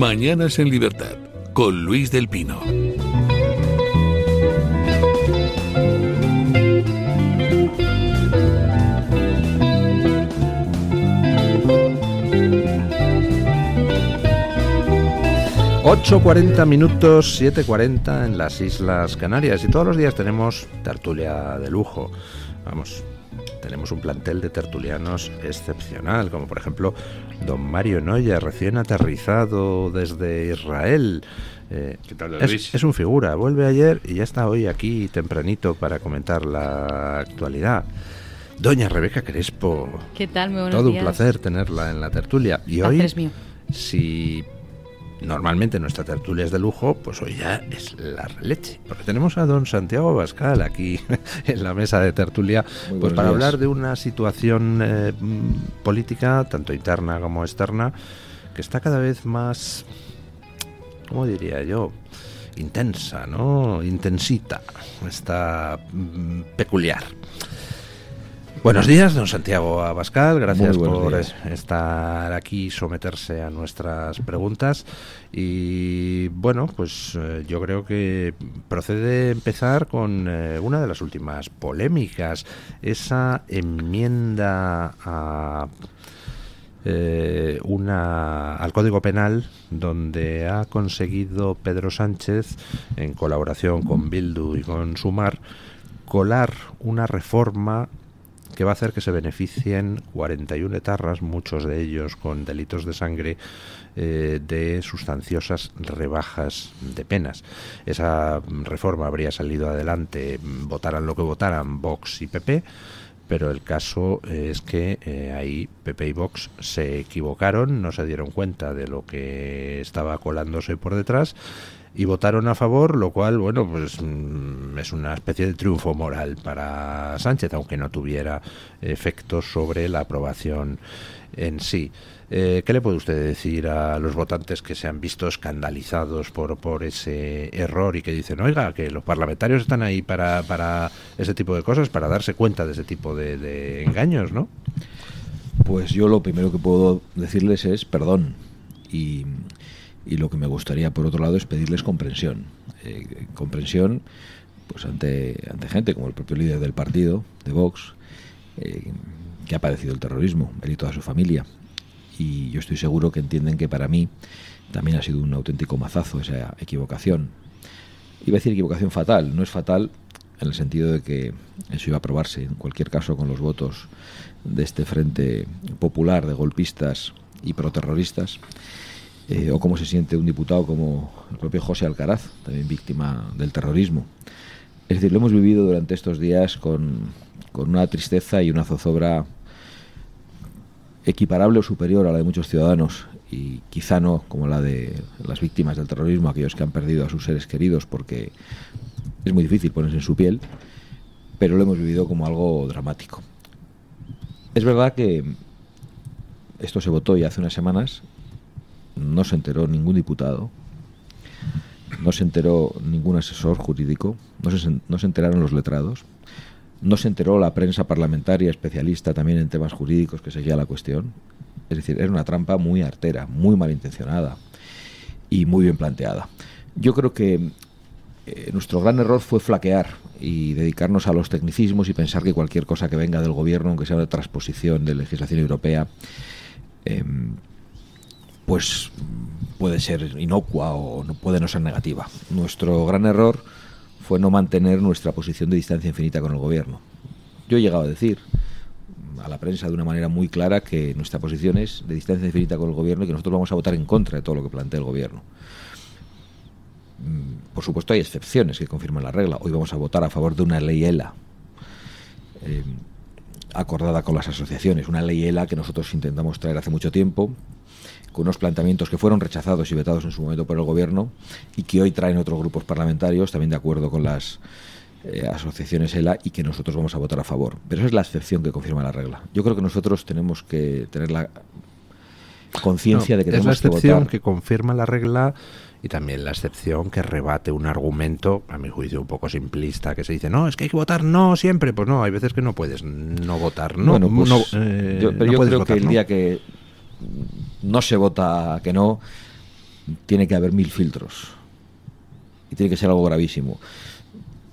Mañanas en Libertad, con Luis del Pino. ...8:40, 7:40 en las Islas Canarias... ...y todos los días tenemos tertulia de lujo. Vamos, tenemos un plantel de tertulianos excepcional... ...como por ejemplo don Mario Noya, recién aterrizado desde Israel... ¿Qué tal, Luis? Es un figura, vuelve ayer y ya está hoy aquí tempranito... ...para comentar la actualidad. Doña Rebeca Crespo... ¿Qué tal? Muy buenos Todo días. un placer tenerla en la tertulia. Y El hoy, placer es mío. si... normalmente nuestra tertulia es de lujo, pues hoy ya es la leche, porque tenemos a don Santiago Abascal aquí en la mesa de tertulia, pues para hablar de una situación política, tanto interna como externa, que está cada vez más, ¿cómo diría yo?, intensa, ¿no?, intensita, está peculiar. Buenos días, don Santiago Abascal, gracias por estar aquí, someterse a nuestras preguntas. Y bueno, pues yo creo que procede empezar con una de las últimas polémicas, esa enmienda al Código Penal, donde ha conseguido Pedro Sánchez, en colaboración con Bildu y con Sumar, colar una reforma que va a hacer que se beneficien 41 etarras, muchos de ellos con delitos de sangre, de sustanciosas rebajas de penas. Esa reforma habría salido adelante, votaran lo que votaran Vox y PP, pero el caso es que ahí PP y Vox se equivocaron, no se dieron cuenta de lo que estaba colándose por detrás y votaron a favor, lo cual, bueno, pues es una especie de triunfo moral para Sánchez, aunque no tuviera efectos sobre la aprobación en sí. ¿Qué le puede usted decir a los votantes que se han visto escandalizados por ese error y que dicen, oiga, que los parlamentarios están ahí para ese tipo de cosas, para darse cuenta de ese tipo de engaños, ¿no? Pues yo lo primero que puedo decirles es perdón, y lo que me gustaría por otro lado es pedirles comprensión, comprensión pues ante gente como el propio líder del partido de Vox, que ha padecido el terrorismo, él y toda su familia, y yo estoy seguro que entienden que para mí también ha sido un auténtico mazazo esa equivocación. Iba a decir equivocación fatal, no es fatal en el sentido de que eso iba a aprobarse en cualquier caso con los votos de este frente popular de golpistas y proterroristas. O cómo se siente un diputado como el propio José Alcaraz, también víctima del terrorismo. Es decir, lo hemos vivido durante estos días con una tristeza y una zozobra equiparable o superior a la de muchos ciudadanos, y quizá no como la de las víctimas del terrorismo, aquellos que han perdido a sus seres queridos, porque es muy difícil ponerse en su piel, pero lo hemos vivido como algo dramático. Es verdad que esto se votó ya hace unas semanas. No se enteró ningún diputado, no se enteró ningún asesor jurídico, no se enteraron los letrados, no se enteró la prensa parlamentaria especialista también en temas jurídicos que seguía la cuestión. Es decir, era una trampa muy artera, muy malintencionada y muy bien planteada. Yo creo que nuestro gran error fue flaquear y dedicarnos a los tecnicismos y pensar que cualquier cosa que venga del gobierno, aunque sea una transposición de legislación europea, pues puede ser inocua o no puede no ser negativa. Nuestro gran error fue no mantener nuestra posición de distancia infinita con el gobierno. Yo he llegado a decir a la prensa de una manera muy clara que nuestra posición es de distancia infinita con el gobierno y que nosotros vamos a votar en contra de todo lo que plantea el gobierno. Por supuesto hay excepciones que confirman la regla. Hoy vamos a votar a favor de una ley ELA acordada con las asociaciones, una ley ELA que nosotros intentamos traer hace mucho tiempo, con unos planteamientos que fueron rechazados y vetados en su momento por el gobierno y que hoy traen otros grupos parlamentarios también de acuerdo con las asociaciones ELA y que nosotros vamos a votar a favor. Pero esa es la excepción que confirma la regla. Yo creo que nosotros tenemos que tener la conciencia de que tenemos que votar. Es la excepción que confirma la regla y también la excepción que rebate un argumento, a mi juicio un poco simplista, que se dice, no, es que hay que votar no siempre. Pues no, hay veces que no puedes no votar. No, bueno, pues, yo no creo votar, que el ¿no? día que no se vota que no, tiene que haber 1000 filtros y tiene que ser algo gravísimo.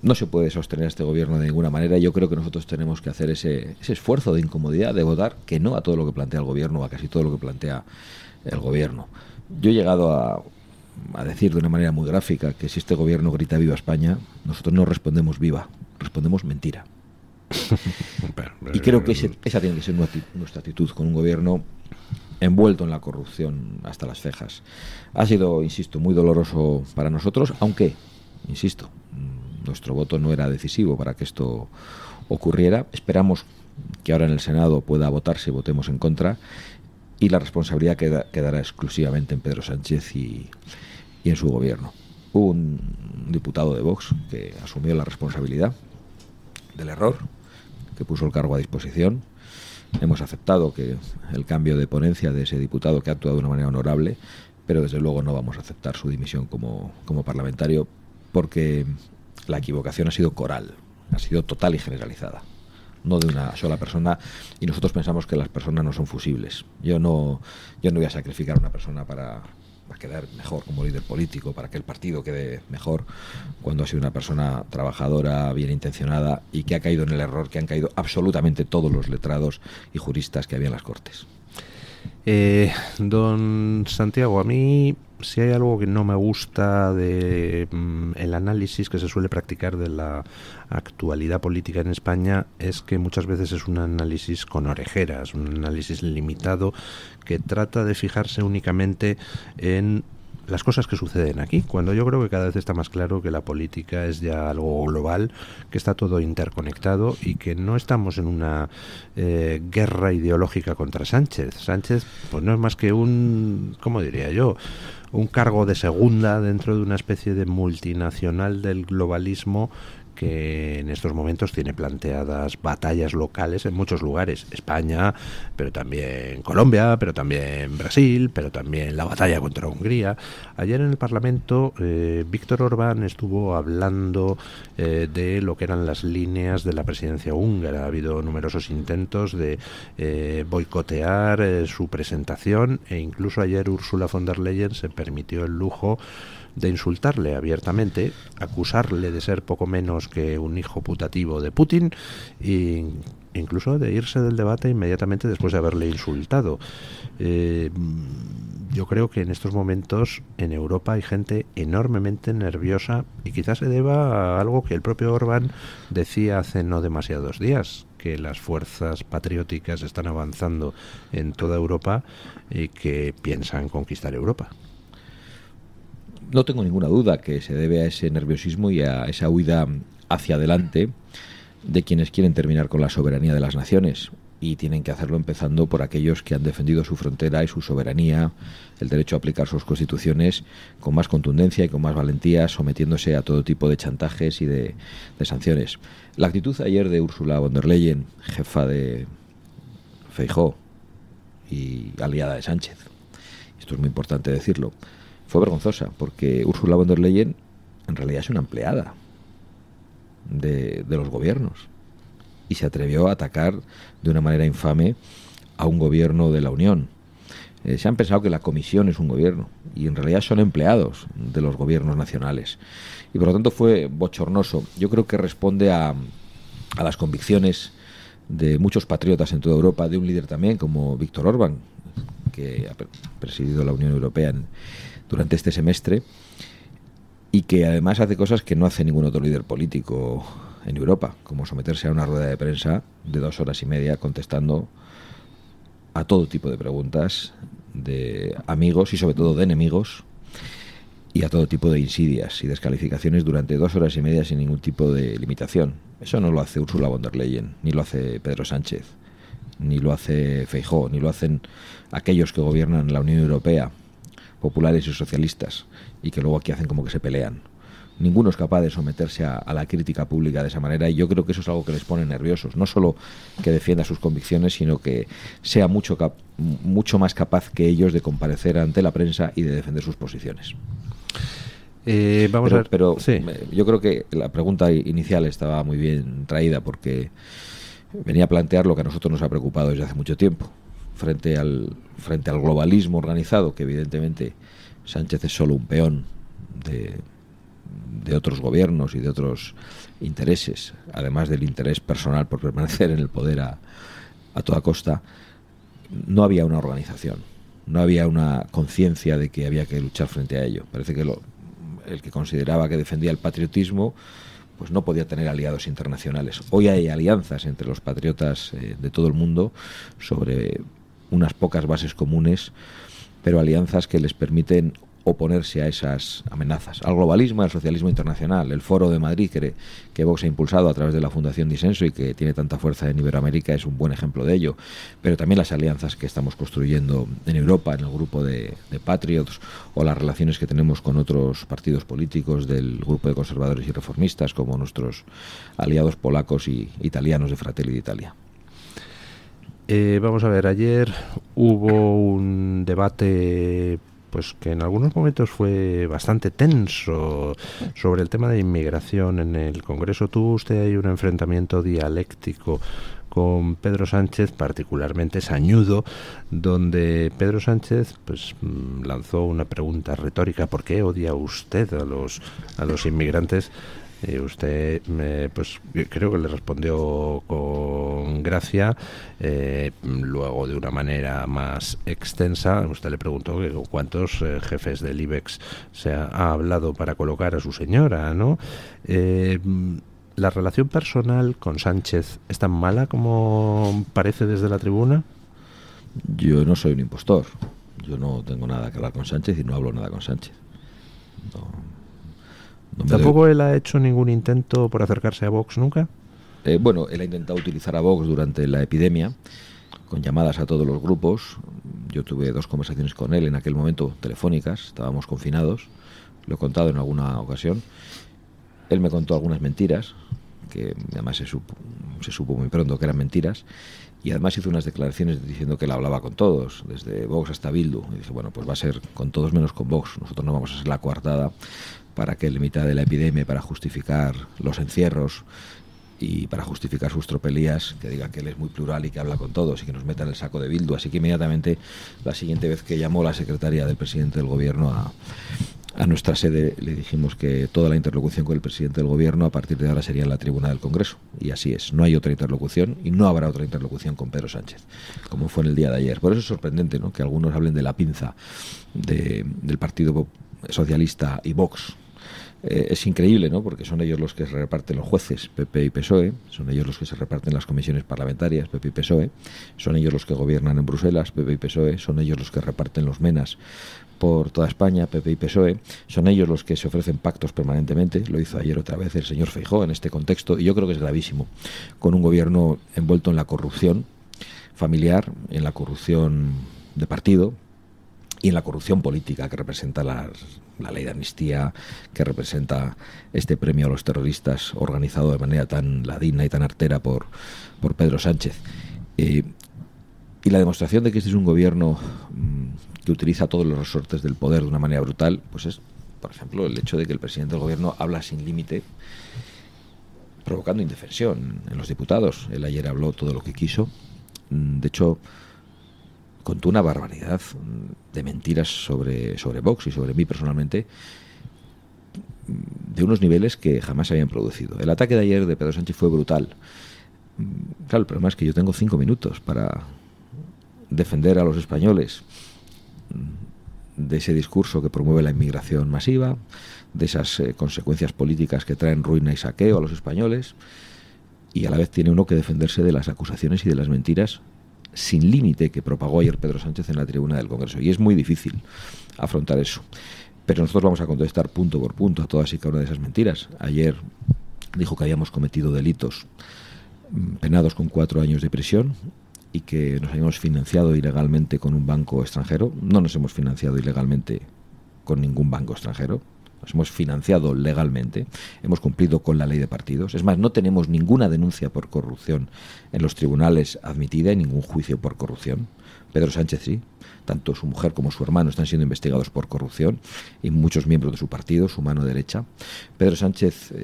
No se puede sostener este gobierno de ninguna manera. Yo creo que nosotros tenemos que hacer ese esfuerzo de incomodidad, de votar que no a todo lo que plantea el gobierno o a casi todo lo que plantea el gobierno. Yo he llegado a decir de una manera muy gráfica que si este gobierno grita viva España, nosotros no respondemos viva, respondemos mentira. Y creo que esa tiene que ser nuestra actitud con un gobierno envuelto en la corrupción hasta las cejas. Ha sido, insisto, muy doloroso para nosotros, aunque, insisto, nuestro voto no era decisivo para que esto ocurriera. Esperamos que ahora en el Senado pueda votarse y votemos en contra, y la responsabilidad quedará exclusivamente en Pedro Sánchez y en su gobierno. Hubo un diputado de Vox que asumió la responsabilidad del error, que puso el cargo a disposición. Hemos aceptado que el cambio de ponencia de ese diputado, que ha actuado de una manera honorable, pero desde luego no vamos a aceptar su dimisión como parlamentario, porque la equivocación ha sido coral, ha sido total y generalizada, no de una sola persona, y nosotros pensamos que las personas no son fusibles. Yo no voy a sacrificar a una persona para quedar mejor como líder político, para que el partido quede mejor, cuando ha sido una persona trabajadora, bien intencionada, y que ha caído en el error que han caído absolutamente todos los letrados y juristas que había en las Cortes. Don Santiago, a mí, si hay algo que no me gusta de el análisis que se suele practicar de la actualidad política en España, es que muchas veces es un análisis con orejeras, un análisis limitado que trata de fijarse únicamente en las cosas que suceden aquí, cuando yo creo que cada vez está más claro que la política es ya algo global, que está todo interconectado y que no estamos en una guerra ideológica contra Sánchez. Sánchez pues no es más que un, ¿cómo diría yo?, un cargo de segunda dentro de una especie de multinacional del globalismo que en estos momentos tiene planteadas batallas locales en muchos lugares, España, pero también Colombia, pero también Brasil, pero también la batalla contra Hungría. Ayer en el Parlamento Víctor Orbán estuvo hablando de lo que eran las líneas de la presidencia húngara. Ha habido numerosos intentos de boicotear su presentación, e incluso ayer Ursula von der Leyen se permitió el lujo de insultarle abiertamente, acusarle de ser poco menos que un hijo putativo de Putin e incluso de irse del debate inmediatamente después de haberle insultado. Yo creo que en estos momentos en Europa hay gente enormemente nerviosa, y quizás se deba a algo que el propio Orbán decía hace no demasiados días, que las fuerzas patrióticas están avanzando en toda Europa y que piensan conquistar Europa. No tengo ninguna duda que se debe a ese nerviosismo y a esa huida hacia adelante de quienes quieren terminar con la soberanía de las naciones, y tienen que hacerlo empezando por aquellos que han defendido su frontera y su soberanía, el derecho a aplicar sus constituciones con más contundencia y con más valentía, sometiéndose a todo tipo de chantajes y de sanciones. La actitud ayer de Ursula von der Leyen, jefa de Feijóo y aliada de Sánchez, esto es muy importante decirlo, fue vergonzosa, porque Ursula von der Leyen en realidad es una empleada de los gobiernos, y se atrevió a atacar de una manera infame a un gobierno de la Unión. Se han pensado que la Comisión es un gobierno, y en realidad son empleados de los gobiernos nacionales, y por lo tanto fue bochornoso. Yo creo que responde a las convicciones de muchos patriotas en toda Europa, de un líder también como Víctor Orbán, que ha presidido la Unión Europea durante este semestre, y que además hace cosas que no hace ningún otro líder político en Europa, como someterse a una rueda de prensa de 2 horas y media contestando a todo tipo de preguntas de amigos y sobre todo de enemigos, y a todo tipo de insidias y descalificaciones durante 2 horas y media sin ningún tipo de limitación. Eso no lo hace Ursula von der Leyen, ni lo hace Pedro Sánchez, ni lo hace Feijóo, ni lo hacen aquellos que gobiernan la Unión Europea, populares y socialistas, y que luego aquí hacen como que se pelean. Ninguno es capaz de someterse a la crítica pública de esa manera, y yo creo que eso es algo que les pone nerviosos. No solo que defienda sus convicciones, sino que sea mucho más capaz que ellos de comparecer ante la prensa y de defender sus posiciones. Vamos a ver. Pero sí. Yo creo que la pregunta inicial estaba muy bien traída, porque venía a plantear lo que a nosotros nos ha preocupado desde hace mucho tiempo, frente al globalismo organizado, que evidentemente Sánchez es solo un peón de otros gobiernos y de otros intereses, además del interés personal por permanecer en el poder a toda costa. No había una organización, no había una conciencia de que había que luchar frente a ello. Parece que el que consideraba que defendía el patriotismo pues no podía tener aliados internacionales. Hoy hay alianzas entre los patriotas de todo el mundo sobre unas pocas bases comunes, pero alianzas que les permiten oponerse a esas amenazas, al globalismo y al socialismo internacional. El Foro de Madrid que Vox ha impulsado a través de la Fundación Disenso y que tiene tanta fuerza en Iberoamérica es un buen ejemplo de ello, pero también las alianzas que estamos construyendo en Europa, en el grupo de Patriots, o las relaciones que tenemos con otros partidos políticos del grupo de conservadores y reformistas, como nuestros aliados polacos y italianos de Fratelli d'Italia. Vamos a ver, ayer hubo un debate pues que en algunos momentos fue bastante tenso sobre el tema de inmigración en el Congreso. Tuvo usted ahí un enfrentamiento dialéctico con Pedro Sánchez, particularmente sañudo, donde Pedro Sánchez pues lanzó una pregunta retórica: ¿por qué odia usted a los inmigrantes? Y usted, pues creo que le respondió con gracia. Luego, de una manera más extensa, usted le preguntó que cuántos jefes del IBEX se ha hablado para colocar a su señora, ¿no? ¿La relación personal con Sánchez es tan mala como parece desde la tribuna? Yo no soy un impostor. Yo no tengo nada que hablar con Sánchez y no hablo nada con Sánchez. ¿Tampoco él ha hecho ningún intento por acercarse a Vox nunca? Bueno, él ha intentado utilizar a Vox durante la epidemia, con llamadas a todos los grupos. Yo tuve 2 conversaciones con él en aquel momento, telefónicas, estábamos confinados, lo he contado en alguna ocasión. Él me contó algunas mentiras, que además se supo muy pronto que eran mentiras, y además hizo unas declaraciones diciendo que él hablaba con todos, desde Vox hasta Bildu. Y dije, bueno, pues va a ser con todos menos con Vox. Nosotros no vamos a ser la coartada para que en mitad de la epidemia, para justificar los encierros y para justificar sus tropelías, que diga que él es muy plural y que habla con todos y que nos meta en el saco de Bildu. Así que inmediatamente, la siguiente vez que llamó la secretaria del presidente del gobierno a nuestra sede, le dijimos que toda la interlocución con el presidente del gobierno a partir de ahora sería en la tribuna del Congreso. Y así es, no hay otra interlocución y no habrá otra interlocución con Pedro Sánchez, como fue en el día de ayer. Por eso es sorprendente, ¿no?, que algunos hablen de la pinza del Partido Socialista y Vox. Es increíble, ¿no?, porque son ellos los que se reparten los jueces, PP y PSOE, son ellos los que se reparten las comisiones parlamentarias, PP y PSOE, son ellos los que gobiernan en Bruselas, PP y PSOE, son ellos los que reparten los MENAs por toda España, PP y PSOE, son ellos los que se ofrecen pactos permanentemente. Lo hizo ayer otra vez el señor Feijóo en este contexto, y yo creo que es gravísimo, con un gobierno envuelto en la corrupción familiar, en la corrupción de partido y en la corrupción política que representa la ley de amnistía, que representa este premio a los terroristas organizado de manera tan ladina y tan artera por Pedro Sánchez. Y la demostración de que este es un gobierno que utiliza todos los resortes del poder de una manera brutal, pues es, por ejemplo, el hecho de que el presidente del gobierno habla sin límite, provocando indefensión en los diputados. Él ayer habló todo lo que quiso. De hecho, contó una barbaridad de mentiras sobre Vox y sobre mí personalmente, de unos niveles que jamás se habían producido. El ataque de ayer de Pedro Sánchez fue brutal. Claro, el problema es que yo tengo 5 minutos para defender a los españoles de ese discurso que promueve la inmigración masiva, de esas consecuencias políticas que traen ruina y saqueo a los españoles, y a la vez tiene uno que defenderse de las acusaciones y de las mentiras sin límite que propagó ayer Pedro Sánchez en la tribuna del Congreso. Y es muy difícil afrontar eso. Pero nosotros vamos a contestar punto por punto a todas y cada una de esas mentiras. Ayer dijo que habíamos cometido delitos penados con 4 años de prisión y que nos habíamos financiado ilegalmente con un banco extranjero. No nos hemos financiado ilegalmente con ningún banco extranjero. Nos hemos financiado legalmente, hemos cumplido con la ley de partidos. Es más, no tenemos ninguna denuncia por corrupción en los tribunales admitida y ningún juicio por corrupción. Pedro Sánchez sí, tanto su mujer como su hermano están siendo investigados por corrupción y muchos miembros de su partido, su mano derecha. Pedro Sánchez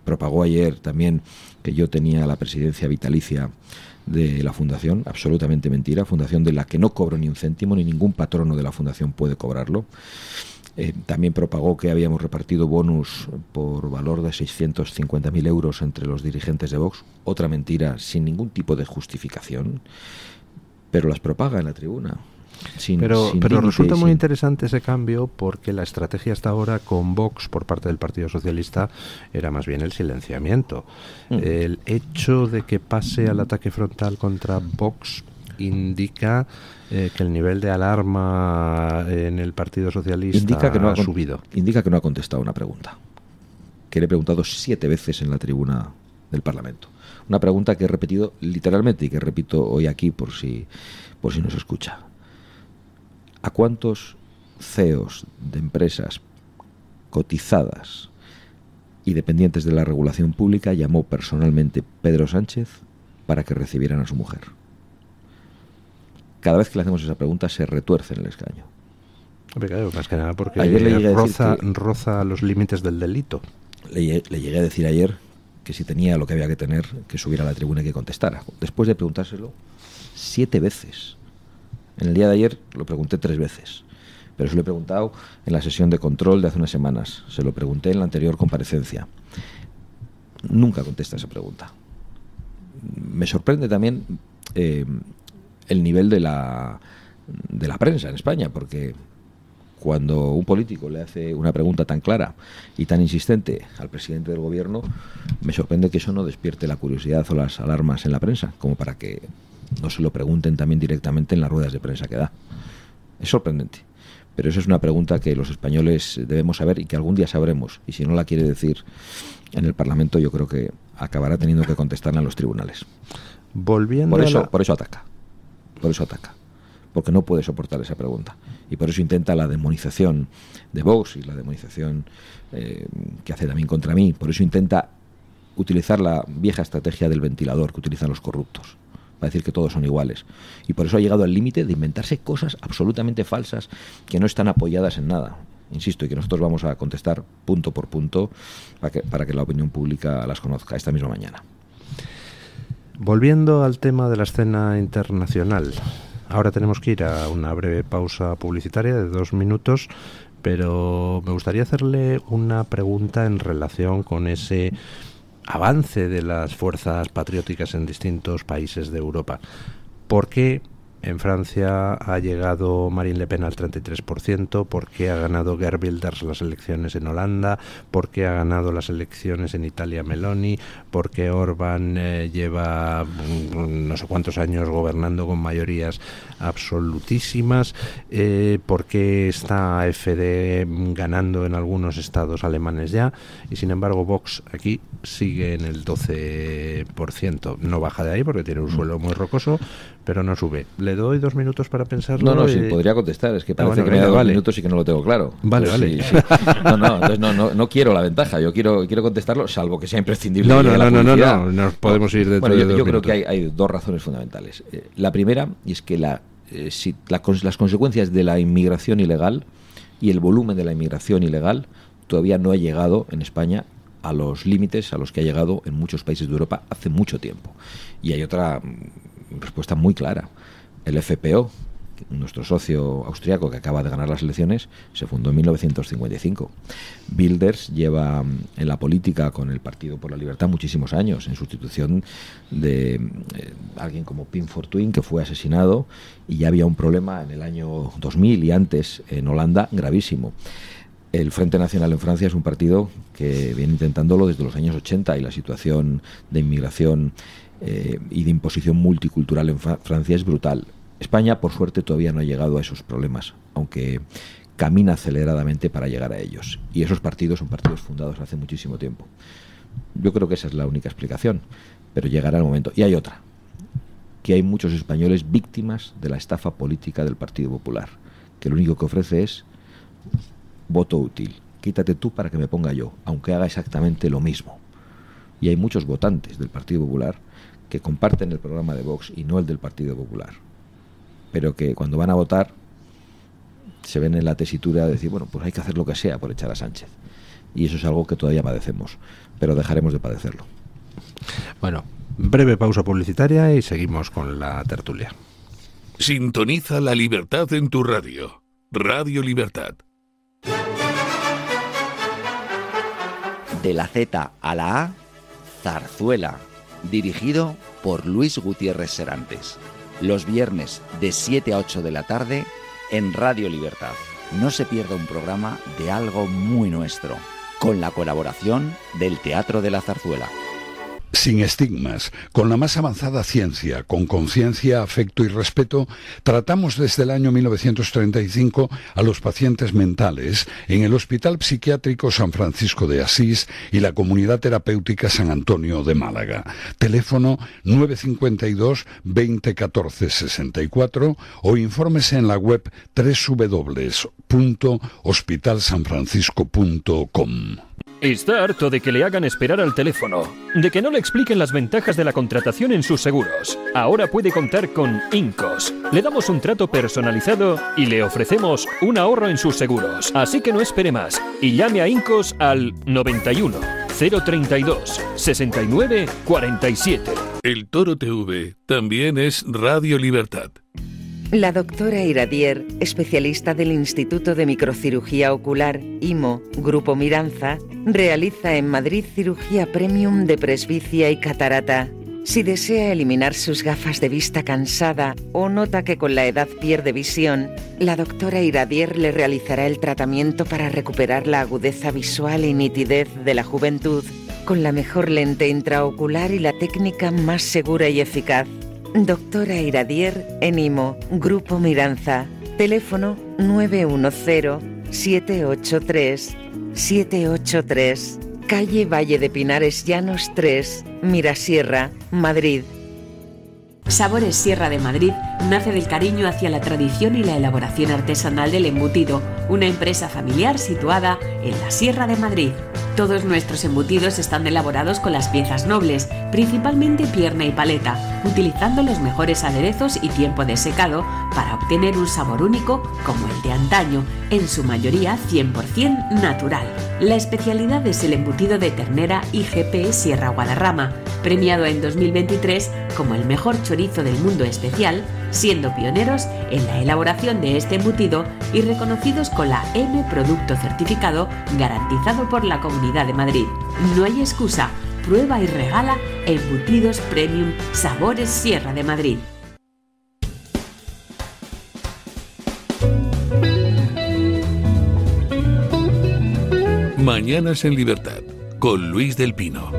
propagó ayer también que yo tenía la presidencia vitalicia de la fundación, absolutamente mentira, fundación de la que no cobro ni un céntimo, ni ningún patrono de la fundación puede cobrarlo. También propagó que habíamos repartido bonus por valor de 650.000 euros entre los dirigentes de Vox, otra mentira sin ningún tipo de justificación, pero las propaga en la tribuna. Pero resulta muy interesante ese cambio, porque la estrategia hasta ahora con Vox por parte del Partido Socialista era más bien el silenciamiento. El hecho de que pase al ataque frontal contra Vox indica que el nivel de alarma en el Partido Socialista ha subido. Indica que no ha contestado una pregunta, que le he preguntado 7 veces en la tribuna del Parlamento. Una pregunta que he repetido literalmente y que repito hoy aquí por si nos escucha. ¿A cuántos CEOs de empresas cotizadas y dependientes de la regulación pública llamó personalmente Pedro Sánchez para que recibieran a su mujer? Cada vez que le hacemos esa pregunta se retuerce en el escaño. Claro, más que nada porque roza los límites del delito. Le llegué a decir ayer que si tenía lo que había que tener, que subiera a la tribuna y que contestara. Después de preguntárselo 7 veces. En el día de ayer lo pregunté 3 veces, pero se lo he preguntado en la sesión de control de hace unas semanas, se lo pregunté en la anterior comparecencia. Nunca contesta esa pregunta. Me sorprende también el nivel de la prensa en España, porque cuando un político le hace una pregunta tan clara y tan insistente al presidente del gobierno, me sorprende que eso no despierte la curiosidad o las alarmas en la prensa, como para que no se lo pregunten también directamente en las ruedas de prensa que da. Es sorprendente, pero eso es una pregunta que los españoles debemos saber y que algún día sabremos, y si no la quiere decir en el Parlamento, yo creo que acabará teniendo que contestarla en los tribunales. Por eso ataca, porque no puede soportar esa pregunta, y por eso intenta la demonización de Vox y la demonización que hace también contra mí. Por eso intenta utilizar la vieja estrategia del ventilador que utilizan los corruptos, para decir que todos son iguales. Y por eso ha llegado al límite de inventarse cosas absolutamente falsas que no están apoyadas en nada. Insisto, y que nosotros vamos a contestar punto por punto para que la opinión pública las conozca esta misma mañana. Volviendo al tema de la escena internacional, ahora tenemos que ir a una breve pausa publicitaria de 2 minutos, pero me gustaría hacerle una pregunta en relación con ese avance de las fuerzas patrióticas en distintos países de Europa. ¿Por qué en Francia ha llegado Marine Le Pen al 33%? ¿Por qué ha ganado Geert Wilders las elecciones en Holanda? ¿Por qué ha ganado las elecciones en Italia Meloni? ¿Por qué Orbán lleva no sé cuántos años gobernando con mayorías absolutísimas? ¿Por qué está AfD ganando en algunos estados alemanes ya? Y sin embargo Vox aquí sigue en el 12%. No baja de ahí porque tiene un suelo muy rocoso, pero no sube. ¿Le doy 2 minutos para pensarlo? No, sí, podría contestar. Es que parece que me da 2 minutos y que no lo tengo claro. Vale. Sí. Entonces no quiero la ventaja. Yo quiero contestarlo, salvo que sea imprescindible. No, nos podemos ir dentro de 2 minutos. Yo creo que hay 2 razones fundamentales. La primera, y es que las consecuencias de la inmigración ilegal y el volumen de la inmigración ilegal todavía no ha llegado en España a los límites a los que ha llegado en muchos países de Europa hace mucho tiempo. Y hay otra respuesta muy clara. El FPO, nuestro socio austriaco que acaba de ganar las elecciones, se fundó en 1955. Wilders lleva en la política con el Partido por la Libertad muchísimos años, en sustitución de alguien como Pim Fortuyn, que fue asesinado, y ya había un problema en el año 2000 y antes en Holanda gravísimo. El Frente Nacional en Francia es un partido que viene intentándolo desde los años 80, y la situación de inmigración y de imposición multicultural en Francia es brutal. España, por suerte, todavía no ha llegado a esos problemas, aunque camina aceleradamente para llegar a ellos. Y esos partidos son partidos fundados hace muchísimo tiempo. Yo creo que esa es la única explicación, pero llegará el momento. Y hay otra, que hay muchos españoles víctimas de la estafa política del Partido Popular, que lo único que ofrece es voto útil. Quítate tú para que me ponga yo, aunque haga exactamente lo mismo. Y hay muchos votantes del Partido Popular que comparten el programa de Vox y no el del Partido Popular, pero que cuando van a votar se ven en la tesitura de decir, bueno, pues hay que hacer lo que sea por echar a Sánchez. y eso es algo que todavía padecemos, pero dejaremos de padecerlo. Bueno, breve pausa publicitaria y seguimos con la tertulia. Sintoniza la libertad en tu radio. Radio Libertad. De la Z a la A, Zarzuela, dirigido por Luis Gutiérrez Serantes. Los viernes de 7 a 8 de la tarde en Radio Libertad. No se pierda un programa de algo muy nuestro, con la colaboración del Teatro de la Zarzuela. Sin estigmas, con la más avanzada ciencia, con conciencia, afecto y respeto, tratamos desde el año 1935 a los pacientes mentales en el Hospital Psiquiátrico San Francisco de Asís y la Comunidad Terapéutica San Antonio de Málaga. Teléfono 952 20 14 64 o infórmese en la web www.hospitalsanfrancisco.com. Está harto de que le hagan esperar al teléfono, de que no le expliquen las ventajas de la contratación en sus seguros. Ahora puede contar con Incos. Le damos un trato personalizado y le ofrecemos un ahorro en sus seguros. Así que no espere más y llame a Incos al 91 032 69 47. El Toro TV también es Radio Libertad. La doctora Iradier, especialista del Instituto de Microcirugía Ocular, IMO, Grupo Miranza, realiza en Madrid cirugía premium de presbicia y catarata. Si desea eliminar sus gafas de vista cansada o nota que con la edad pierde visión, la doctora Iradier le realizará el tratamiento para recuperar la agudeza visual y nitidez de la juventud con la mejor lente intraocular y la técnica más segura y eficaz. Doctora Iradier en IMO, Grupo Miranza. Teléfono 910-783-783. Calle Valle de Pinares Llanos 3, Mirasierra, Madrid. Sabores Sierra de Madrid nace del cariño hacia la tradición y la elaboración artesanal del embutido, una empresa familiar situada en la Sierra de Madrid. Todos nuestros embutidos están elaborados con las piezas nobles, principalmente pierna y paleta, utilizando los mejores aderezos y tiempo de secado para obtener un sabor único como el de antaño, en su mayoría 100% natural. La especialidad es el embutido de ternera IGP Sierra Guadarrama, premiado en 2023 como el mejor chorizo del mundo especial, siendo pioneros en la elaboración de este embutido y reconocidos con la M Producto Certificado garantizado por la Comunidad de Madrid. No hay excusa, prueba y regala embutidos premium Sabores Sierra de Madrid. Mañanas en Libertad, con Luis del Pino.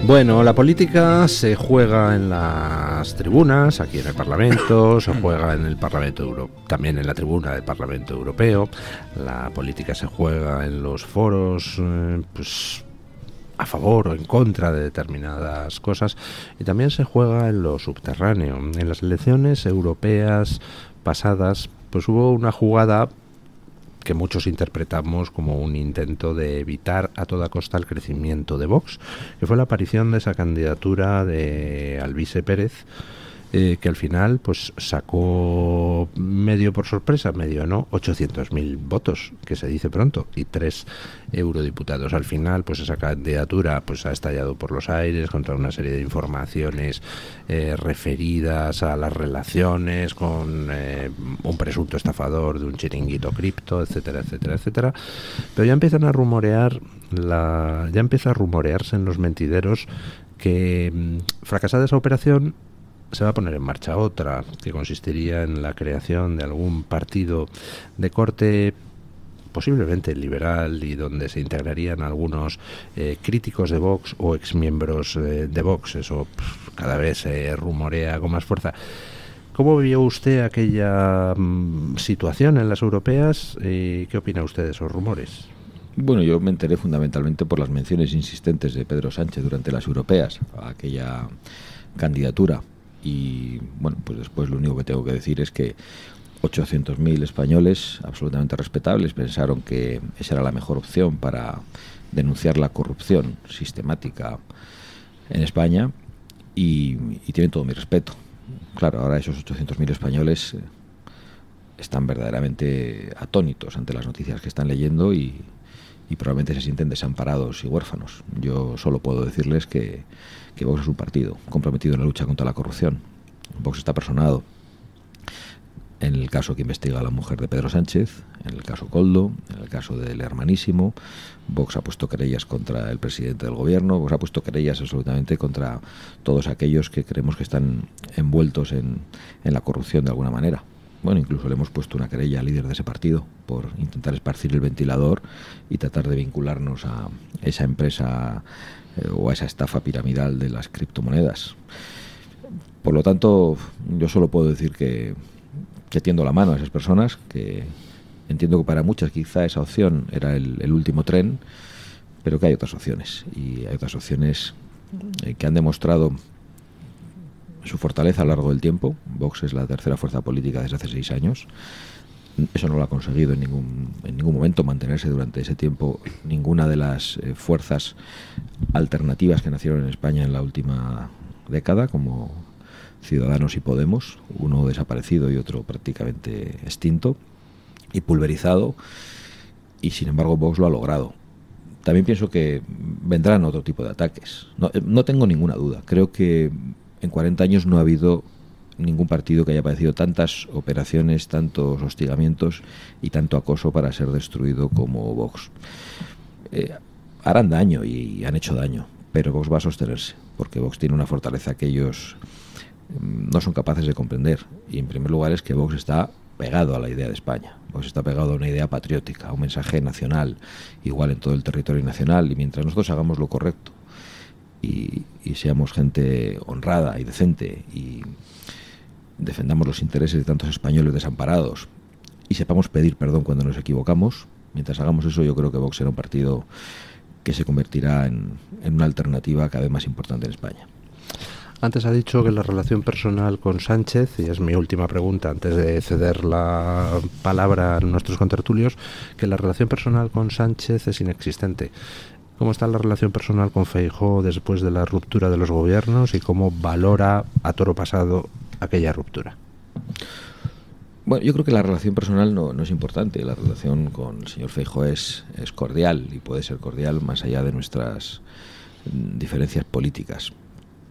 Bueno, la política se juega en las tribunas, aquí en el Parlamento, se juega en el Parlamento también en la tribuna del Parlamento Europeo. La política se juega en los foros, pues a favor o en contra de determinadas cosas, y también se juega en lo subterráneo. En las elecciones europeas pasadas, pues hubo una jugada que muchos interpretamos como un intento de evitar a toda costa el crecimiento de Vox, que fue la aparición de esa candidatura de Alvise Pérez, que al final pues sacó medio por sorpresa, medio no, 800.000 votos, que se dice pronto, y 3 eurodiputados. Al final pues esa candidatura pues ha estallado por los aires contra una serie de informaciones referidas a las relaciones con un presunto estafador de un chiringuito cripto, etcétera, etcétera, etcétera. Pero ya empiezan a rumorear ya empieza a rumorearse en los mentideros que fracasada esa operación se va a poner en marcha otra, que consistiría en la creación de algún partido de corte posiblemente liberal y donde se integrarían algunos críticos de Vox o exmiembros de Vox. Eso cada vez se rumorea con más fuerza. ¿Cómo vio usted aquella situación en las europeas? ¿Qué opina usted de esos rumores? Bueno, yo me enteré fundamentalmente por las menciones insistentes de Pedro Sánchez durante las europeas a aquella candidatura. Y bueno, pues después lo único que tengo que decir es que 800.000 españoles absolutamente respetables pensaron que esa era la mejor opción para denunciar la corrupción sistemática en España y tienen todo mi respeto. Claro, ahora esos 800.000 españoles están verdaderamente atónitos ante las noticias que están leyendo y probablemente se sienten desamparados y huérfanos. Yo solo puedo decirles que Vox es un partido comprometido en la lucha contra la corrupción. Vox está personado en el caso que investiga a la mujer de Pedro Sánchez, en el caso Koldo, en el caso del hermanísimo. Vox ha puesto querellas contra el presidente del gobierno, Vox ha puesto querellas absolutamente contra todos aquellos que creemos que están envueltos en la corrupción de alguna manera. Bueno, incluso le hemos puesto una querella al líder de ese partido por intentar esparcir el ventilador y tratar de vincularnos a esa empresa o a esa estafa piramidal de las criptomonedas. Por lo tanto, yo solo puedo decir que tiendo la mano a esas personas, que entiendo que para muchas quizá esa opción era el último tren, pero que hay otras opciones, y hay otras opciones que han demostrado su fortaleza a lo largo del tiempo. Vox es la tercera fuerza política desde hace 6 años. Eso no lo ha conseguido en ningún momento mantenerse durante ese tiempo ninguna de las fuerzas alternativas que nacieron en España en la última década, como Ciudadanos y Podemos, uno desaparecido y otro prácticamente extinto y pulverizado, y sin embargo Vox lo ha logrado. También pienso que vendrán otro tipo de ataques. No tengo ninguna duda. Creo que en 40 años no ha habido ningún partido que haya padecido tantas operaciones, tantos hostigamientos y tanto acoso para ser destruido como Vox. Harán daño y han hecho daño, pero Vox va a sostenerse, porque Vox tiene una fortaleza que ellos no son capaces de comprender. Y en primer lugar es que Vox está pegado a la idea de España. Vox está pegado a una idea patriótica, a un mensaje nacional, igual en todo el territorio nacional, y mientras nosotros hagamos lo correcto y seamos gente honrada y decente y defendamos los intereses de tantos españoles desamparados y sepamos pedir perdón cuando nos equivocamos, mientras hagamos eso, yo creo que Vox será un partido que se convertirá en una alternativa cada vez más importante en España. Antes ha dicho que la relación personal con Sánchez, y es mi última pregunta antes de ceder la palabra a nuestros contertulios, que la relación personal con Sánchez es inexistente. ¿Cómo está la relación personal con Feijóo después de la ruptura de los gobiernos y cómo valora a toro pasado aquella ruptura? Bueno, yo creo que la relación personal no es importante. La relación con el señor Feijóo es cordial y puede ser cordial más allá de nuestras diferencias políticas.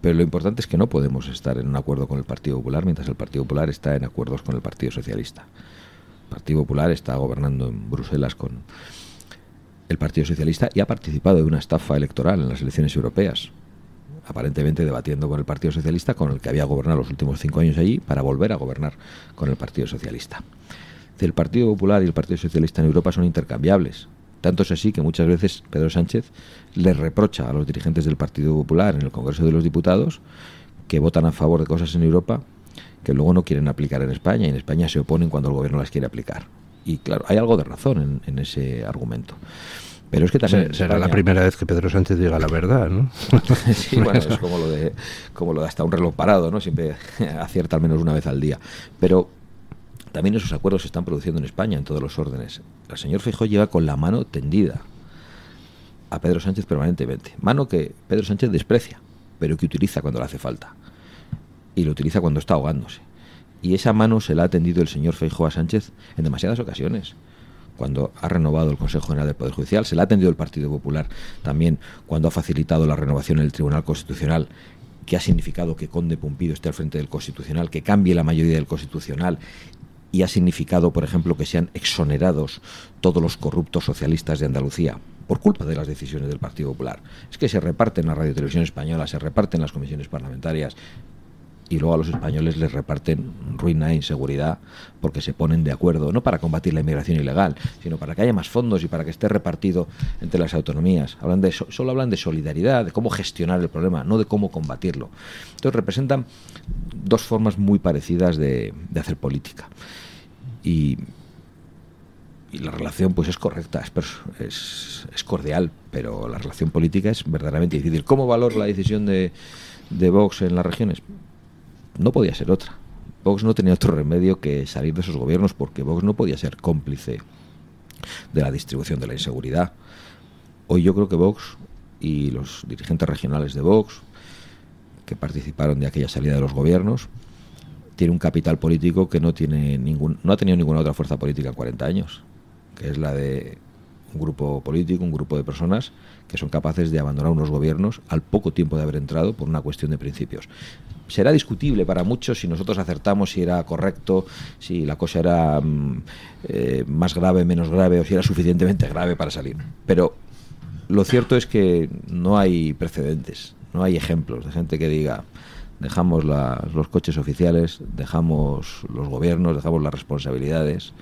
Pero lo importante es que no podemos estar en un acuerdo con el Partido Popular mientras el Partido Popular está en acuerdos con el Partido Socialista. El Partido Popular está gobernando en Bruselas con el Partido Socialista y ha participado de una estafa electoral en las elecciones europeas, aparentemente debatiendo con el Partido Socialista, con el que había gobernado los últimos 5 años allí, para volver a gobernar con el Partido Socialista. El Partido Popular y el Partido Socialista en Europa son intercambiables. Tanto es así que muchas veces Pedro Sánchez les reprocha a los dirigentes del Partido Popular en el Congreso de los Diputados que votan a favor de cosas en Europa que luego no quieren aplicar en España, y en España se oponen cuando el gobierno las quiere aplicar. Y claro, hay algo de razón en ese argumento. Pero es que también será España la primera vez que Pedro Sánchez diga la verdad, ¿no? Sí, bueno, es como lo de hasta un reloj parado, ¿no? Siempre acierta al menos una vez al día. Pero también esos acuerdos se están produciendo en España en todos los órdenes. El señor Feijóo lleva con la mano tendida a Pedro Sánchez permanentemente. Mano que Pedro Sánchez desprecia, pero que utiliza cuando le hace falta. Y lo utiliza cuando está ahogándose. Y esa mano se la ha tendido el señor Feijóo a Sánchez en demasiadas ocasiones. Cuando ha renovado el Consejo General del Poder Judicial, se la ha tendido el Partido Popular también cuando ha facilitado la renovación en el Tribunal Constitucional, que ha significado que Conde Pumpido esté al frente del Constitucional, que cambie la mayoría del Constitucional, y ha significado, por ejemplo, que sean exonerados todos los corruptos socialistas de Andalucía por culpa de las decisiones del Partido Popular. Es que se reparten la Radio y Televisión Española, se reparten las comisiones parlamentarias, y luego a los españoles les reparten ruina e inseguridad porque se ponen de acuerdo, no para combatir la inmigración ilegal, sino para que haya más fondos y para que esté repartido entre las autonomías. Solo hablan de solidaridad, de cómo gestionar el problema, no de cómo combatirlo. Entonces representan dos formas muy parecidas de hacer política. Y la relación pues es correcta, es cordial, pero la relación política es verdaderamente difícil. ¿Cómo valoro la decisión de Vox en las regiones? No podía ser otra. Vox no tenía otro remedio que salir de esos gobiernos, porque Vox no podía ser cómplice de la distribución de la inseguridad. Hoy yo creo que Vox y los dirigentes regionales de Vox que participaron de aquella salida de los gobiernos tiene un capital político que no ha tenido ninguna otra fuerza política en 40 años, que es la de un grupo político, un grupo de personas que son capaces de abandonar unos gobiernos al poco tiempo de haber entrado por una cuestión de principios. Será discutible para muchos si nosotros acertamos, si era correcto, si la cosa era más grave, menos grave, o si era suficientemente grave para salir. Pero lo cierto es que no hay precedentes, no hay ejemplos de gente que diga: dejamos los coches oficiales, dejamos los gobiernos, dejamos las responsabilidades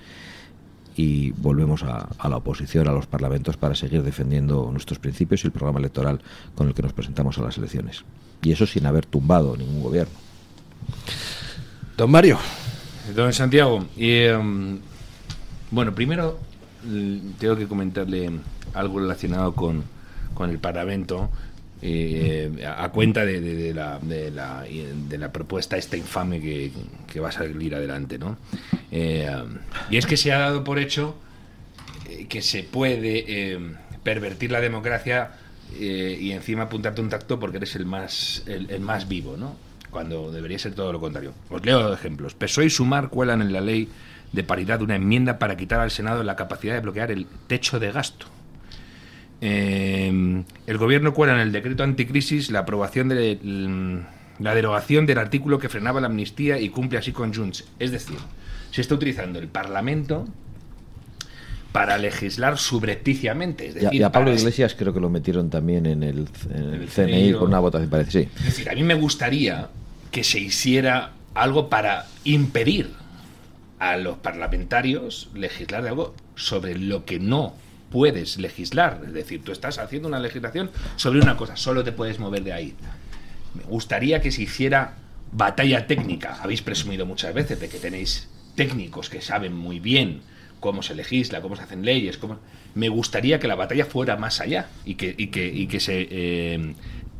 y volvemos a la oposición, a los parlamentos, para seguir defendiendo nuestros principios y el programa electoral con el que nos presentamos a las elecciones. Y eso sin haber tumbado ningún gobierno. Don Mario. Don Santiago, bueno, primero tengo que comentarle algo relacionado con el Parlamento, a cuenta de la propuesta esta infame que va a salir adelante, ¿no? Y es que se ha dado por hecho que se puede pervertir la democracia y encima apuntarte un tacto porque eres el más vivo, ¿no? Cuando debería ser todo lo contrario. Os leo ejemplos. PSOE y Sumar cuelan en la ley de paridad una enmienda para quitar al Senado la capacidad de bloquear el techo de gasto. El gobierno cuela en el decreto anticrisis la aprobación de la derogación del artículo que frenaba la amnistía y cumple así con Junts. Es decir, se está utilizando el Parlamento para legislar subrepticiamente. Es decir, y a Pablo Iglesias creo que lo metieron también en el CNI con una votación, parece, sí. Es decir, a mí me gustaría que se hiciera algo para impedir a los parlamentarios legislar de algo sobre lo que no puedes legislar. Es decir, tú estás haciendo una legislación sobre una cosa, solo te puedes mover de ahí. Me gustaría que se hiciera batalla técnica. Habéis presumido muchas veces de que tenéis técnicos que saben muy bien cómo se legisla, cómo se hacen leyes. Me gustaría que la batalla fuera más allá y que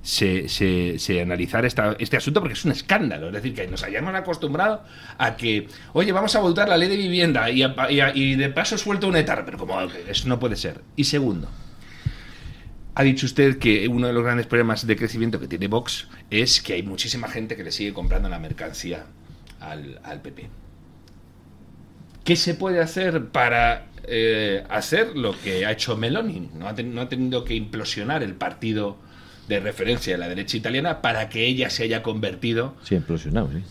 se analizara este asunto, porque es un escándalo. Es decir, que nos hayamos acostumbrado a que, oye, vamos a votar la ley de vivienda y de paso suelto un etarra, pero como eso no puede ser. Y segundo, ha dicho usted que uno de los grandes problemas de crecimiento que tiene Vox es que hay muchísima gente que le sigue comprando la mercancía al PP. ¿Qué se puede hacer para hacer lo que ha hecho Meloni? No ha tenido que implosionar el partido de referencia de la derecha italiana para que ella se haya convertido... Sí, implosionado, sí.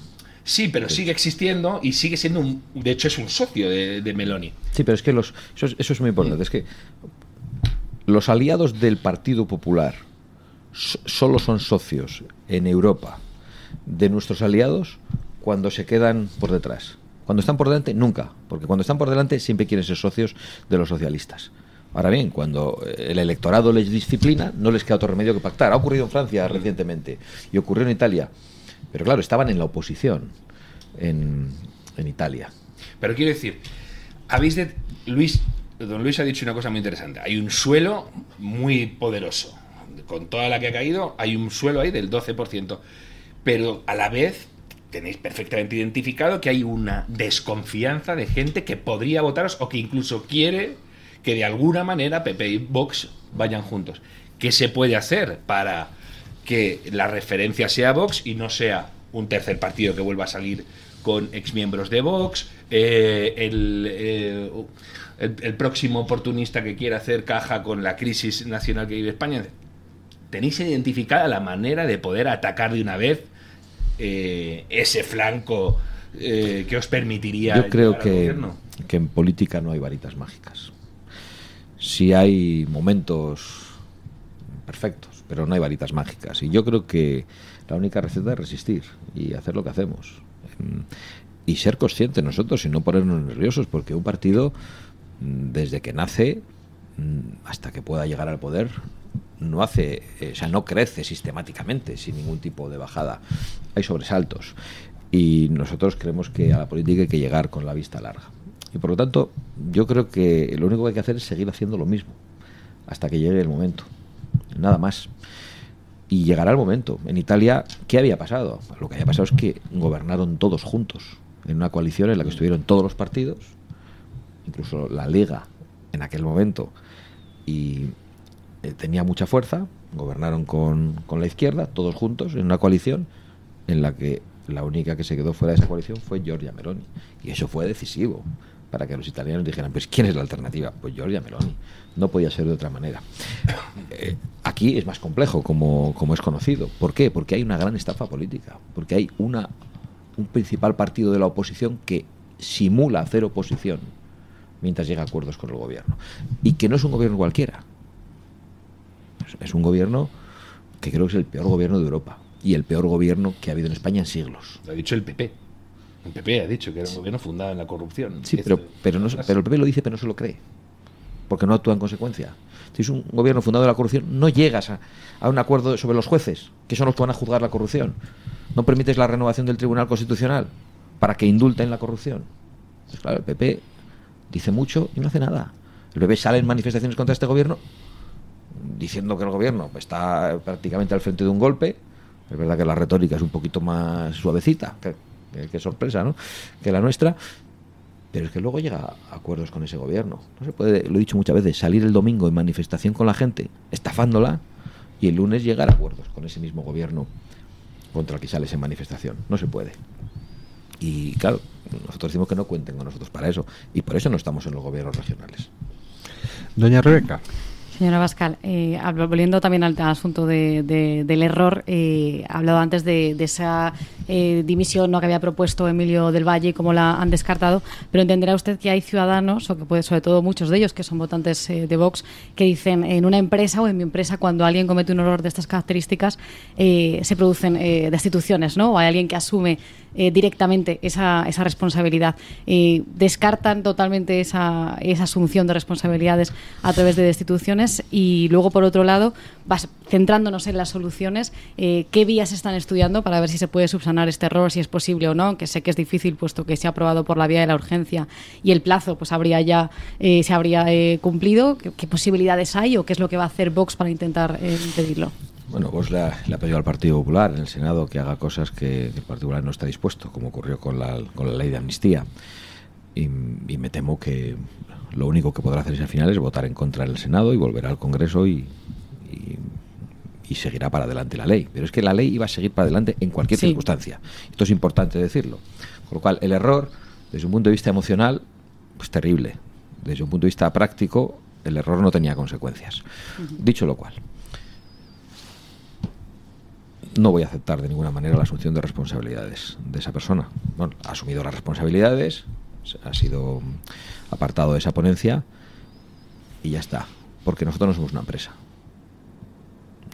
Sí, pero sigue existiendo y sigue siendo de hecho es un socio de Meloni. Sí, pero es que eso es muy importante. Es que los aliados del Partido Popular solo son socios en Europa de nuestros aliados cuando se quedan por detrás. Cuando están por delante, nunca. Porque cuando están por delante siempre quieren ser socios de los socialistas. Ahora bien, cuando el electorado les disciplina, no les queda otro remedio que pactar. Ha ocurrido en Francia recientemente y ocurrió en Italia. Pero claro, estaban en la oposición en Italia. Pero quiero decir, don Luis ha dicho una cosa muy interesante. Hay un suelo muy poderoso. Con toda la que ha caído, hay un suelo ahí del 12%. Pero a la vez tenéis perfectamente identificado que hay una desconfianza de gente que podría votaros o que incluso quiere que de alguna manera PP y Vox vayan juntos. ¿Qué se puede hacer para que la referencia sea Vox y no sea un tercer partido que vuelva a salir con exmiembros de Vox, el próximo oportunista que quiera hacer caja con la crisis nacional que vive España? ¿Tenéis identificada la manera de poder atacar de una vez ese flanco que os permitiría... Yo creo que en política no hay varitas mágicas. Sí hay momentos perfectos, pero no hay varitas mágicas. Y yo creo que la única receta es resistir y hacer lo que hacemos. Y ser conscientes nosotros y no ponernos nerviosos, porque un partido, desde que nace hasta que pueda llegar al poder, no crece sistemáticamente sin ningún tipo de bajada. Hay sobresaltos. Y nosotros creemos que a la política hay que llegar con la vista larga. Y por lo tanto, yo creo que lo único que hay que hacer es seguir haciendo lo mismo hasta que llegue el momento. Nada más. Y llegará el momento. En Italia, ¿qué había pasado? Lo que había pasado es que gobernaron todos juntos en una coalición en la que estuvieron todos los partidos, incluso la Lega en aquel momento, y tenía mucha fuerza. Gobernaron con la izquierda, todos juntos, en una coalición en la que la única que se quedó fuera de esa coalición fue Giorgia Meloni. Y eso fue decisivo para que los italianos dijeran, pues ¿quién es la alternativa? Pues Giorgia Meloni. No podía ser de otra manera. Aquí es más complejo, como es conocido. ¿Por qué? Porque hay una gran estafa política. Porque hay un principal partido de la oposición que simula hacer oposición mientras llega a acuerdos con el gobierno. Y que no es un gobierno cualquiera. Es un gobierno que creo que es el peor gobierno de Europa. Y el peor gobierno que ha habido en España en siglos. Lo ha dicho el PP. El PP ha dicho que era un gobierno fundado en la corrupción. Sí, pero el PP lo dice, pero no se lo cree. Porque no actúa en consecuencia. Si es un gobierno fundado en la corrupción, no llegas a un acuerdo sobre los jueces, que son los que van a juzgar la corrupción. No permites la renovación del Tribunal Constitucional para que indulten la corrupción. Pues claro, el PP dice mucho y no hace nada. El PP sale en manifestaciones contra este gobierno diciendo que el gobierno está prácticamente al frente de un golpe. Es verdad que la retórica es un poquito más suavecita, que sorpresa, ¿no?, que la nuestra. Pero es que luego llega a acuerdos con ese gobierno. No se puede, lo he dicho muchas veces, salir el domingo en manifestación con la gente, estafándola, y el lunes llegar a acuerdos con ese mismo gobierno contra el que sales en manifestación. No se puede. Y claro, nosotros decimos que no cuenten con nosotros para eso. Y por eso no estamos en los gobiernos regionales. Doña Rebeca. Señora Bascal, volviendo también al asunto del error, ha hablado antes de esa dimisión, ¿no?, que había propuesto Emilio del Valle y cómo la han descartado, pero entenderá usted que hay ciudadanos, o que puede, sobre todo muchos de ellos, que son votantes de Vox, que dicen, en una empresa o en mi empresa, cuando alguien comete un error de estas características, se producen destituciones, ¿no? O hay alguien que asume directamente esa responsabilidad. Descartan totalmente esa asunción de responsabilidades a través de destituciones. Y luego, por otro lado, centrándonos en las soluciones, ¿qué vías están estudiando para ver si se puede subsanar este error, si es posible o no? Aunque sé que es difícil, puesto que se ha aprobado por la vía de la urgencia y el plazo pues se habría cumplido. ¿Qué posibilidades hay o qué es lo que va a hacer Vox para intentar impedirlo? Bueno, Vox le ha pedido al Partido Popular en el Senado que haga cosas que el Partido Popular no está dispuesto, como ocurrió con la ley de amnistía. Y me temo que lo único que podrá hacer al final es votar en contra en el Senado y volverá al Congreso y seguirá para adelante la ley. Pero es que la ley iba a seguir para adelante en cualquier circunstancia. Esto es importante decirlo. Con lo cual, el error, desde un punto de vista emocional, pues terrible. Desde un punto de vista práctico, el error no tenía consecuencias. Dicho lo cual, no voy a aceptar de ninguna manera la asunción de responsabilidades de esa persona. Bueno, ha asumido las responsabilidades, ha sido apartado de esa ponencia y ya está, porque nosotros no somos una empresa.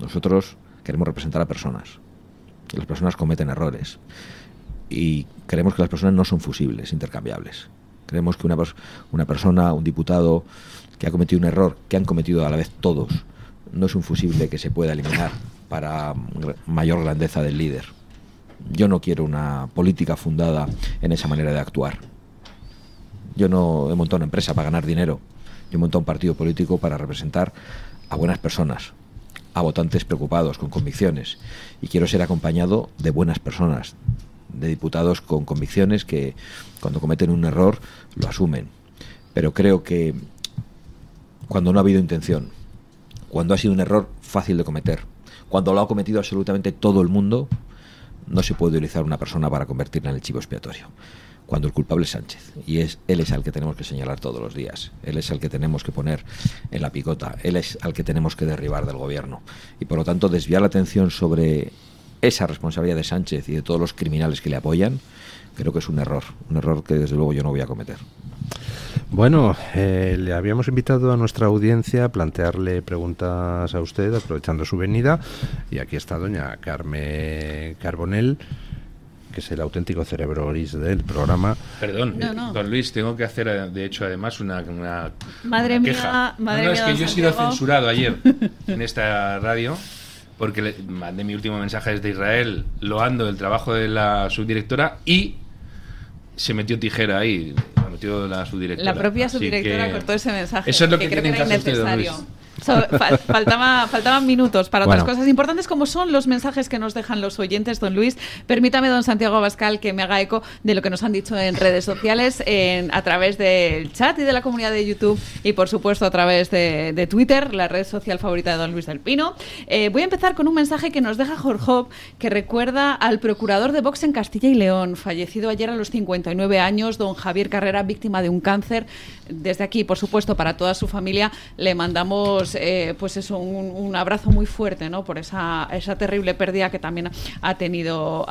Nosotros queremos representar a personas. Las personas cometen errores y creemos que las personas no son fusibles, intercambiables. Creemos que una persona, un diputado que ha cometido un error, que han cometido a la vez todos, no es un fusible que se pueda eliminar para mayor grandeza del líder. Yo no quiero una política fundada en esa manera de actuar. Yo no he montado una empresa para ganar dinero. Yo he montado un partido político para representar a buenas personas, a votantes preocupados, con convicciones. Y quiero ser acompañado de buenas personas, de diputados con convicciones que cuando cometen un error lo asumen. Pero creo que cuando no ha habido intención, cuando ha sido un error fácil de cometer, cuando lo ha cometido absolutamente todo el mundo, no se puede utilizar una persona para convertirla en el chivo expiatorio. Cuando el culpable es Sánchez, y él es al que tenemos que señalar todos los días, él es al que tenemos que poner en la picota, él es al que tenemos que derribar del gobierno, y por lo tanto desviar la atención sobre esa responsabilidad de Sánchez y de todos los criminales que le apoyan, creo que es un error que desde luego yo no voy a cometer. Bueno, le habíamos invitado a nuestra audiencia a plantearle preguntas a usted, aprovechando su venida, y aquí está doña Carmen Carbonell, que es el auténtico cerebro gris del programa. Perdón, don Luis, tengo que hacer, de hecho, además una madre queja. Madre mía, es que yo he sido censurado ayer en esta radio, porque le mandé mi último mensaje desde Israel, loando el trabajo de la subdirectora, y se metió tijera ahí, la propia subdirectora cortó ese mensaje. Eso es lo que creo que tienen era que hacer ustedes, don innecesario. Luis. Faltaban minutos para otras Bueno. cosas importantes, como son los mensajes que nos dejan los oyentes, don Luis. Permítame, don Santiago Abascal, que me haga eco de lo que nos han dicho en redes sociales, a través del chat y de la comunidad de YouTube, y por supuesto a través de Twitter, la red social favorita de don Luis del Pino. Voy a empezar con un mensaje que nos deja Jorge, que recuerda al procurador de Vox en Castilla y León, fallecido ayer a los 59 años, don Javier Carrera, víctima de un cáncer. Desde aquí, por supuesto, para toda su familia le mandamos pues eso, un abrazo muy fuerte, ¿no?, por esa terrible pérdida que también ha tenido